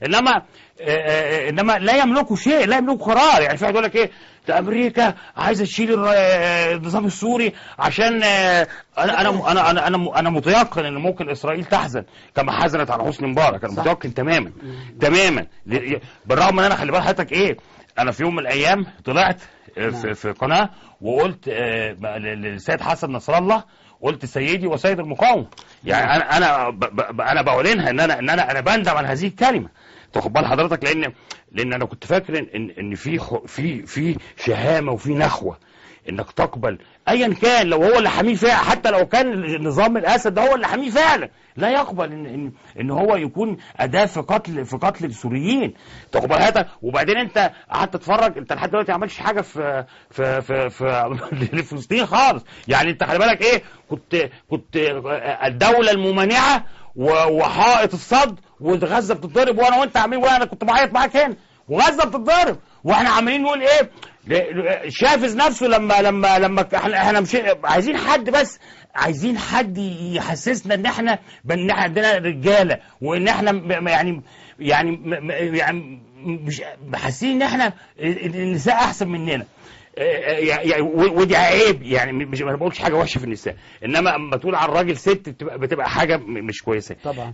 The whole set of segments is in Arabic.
انما لا يملكوا شيء، لا يملكوا قرار. يعني في واحد يقول لك ايه، ده امريكا عايزه تشيل النظام السوري عشان انا متيقن ان ممكن اسرائيل تحزن كما حزنت على حسني مبارك. انا متيقن تماما تماما. بالرغم ان انا خلي بال حضرتك ايه، انا في يوم من الايام طلعت في قناه وقلت للسيد حسن نصر الله، قلت سيدي وسيد المقاومه. يعني انا بقولنها ان انا بندم على هذه الكلمه، تاخد بال حضرتك، لان انا كنت فاكر ان في شهامه وفي نخوه انك تقبل ايا كان، لو هو اللي حاميه فعلا، حتى لو كان نظام الاسد ده هو اللي حاميه فعلا، لا يقبل ان هو يكون اداه في قتل السوريين، تاخد بال حضرتك. وبعدين انت قعدت تتفرج، انت لحد دلوقتي ما عملتش حاجه في لفلسطين خالص. يعني انت خلي بالك ايه، كنت الدوله الممانعه وحائط الصد، وغزه بتتضرب، وانا وانت عاملين، وانا كنت بعيط معاك هنا، وغزه بتتضرب، واحنا عاملين نقول ايه، شافز نفسه لما احنا مش عايزين حد، بس عايزين حد يحسسنا ان احنا عندنا رجاله، وان احنا يعني مش حاسين ان احنا النساء احسن مننا. يعني ودي عيب، يعني مش، ما بقولش حاجه وحشه في النساء، انما اما تقول على الراجل ست بتبقى حاجه مش كويسه طبعا.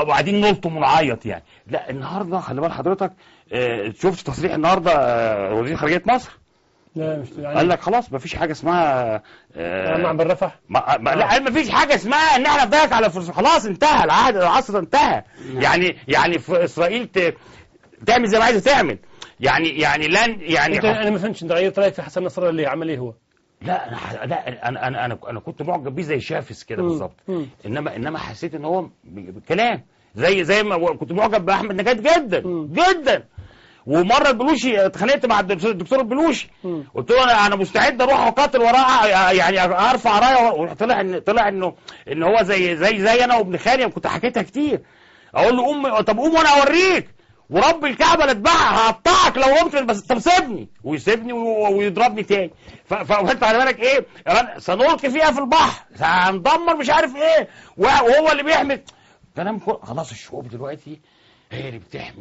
وبعدين نلطم ونعيط يعني. لا، النهارده خلي بال حضرتك، شفت تصريح النهارده وزير خارجيه مصر؟ لا مش يعني قال لك خلاص ما فيش حاجه اسمها معبر رفح. لا، ما فيش حاجه اسمها ان احنا نضيق على فلسطين، خلاص انتهى العهد، العصر انتهى. يعني في اسرائيل تعمل زي ما عايزه تعمل، يعني لن يعني انا ما فهمتش، انت غيرت رايك في حسن نصر الله ليه؟ عمل ايه هو؟ لا انا كنت معجب بيه زي شافس كده بالظبط، انما حسيت ان هو بالكلام زي ما كنت معجب باحمد نجاد جدا جدا. ومره البلوشي اتخانقت مع الدكتور البلوشي، قلت له انا مستعد اروح اقاتل وراه، يعني ارفع رايه، طلع ان هو زي انا وابن خالي، كنت حكيتها كتير. اقول له طب قوم وانا اوريك، ورب الكعبه لا اتبعها هقطعك لو قمت، بس طب سيبني، ويسيبني ويضربني تاني. فانت على بالك ايه، سنلقي فيها في البحر، هندمر مش عارف ايه، وهو اللي بيحمي كلام. خلاص الشعوب دلوقتي هي اللي بتحمي.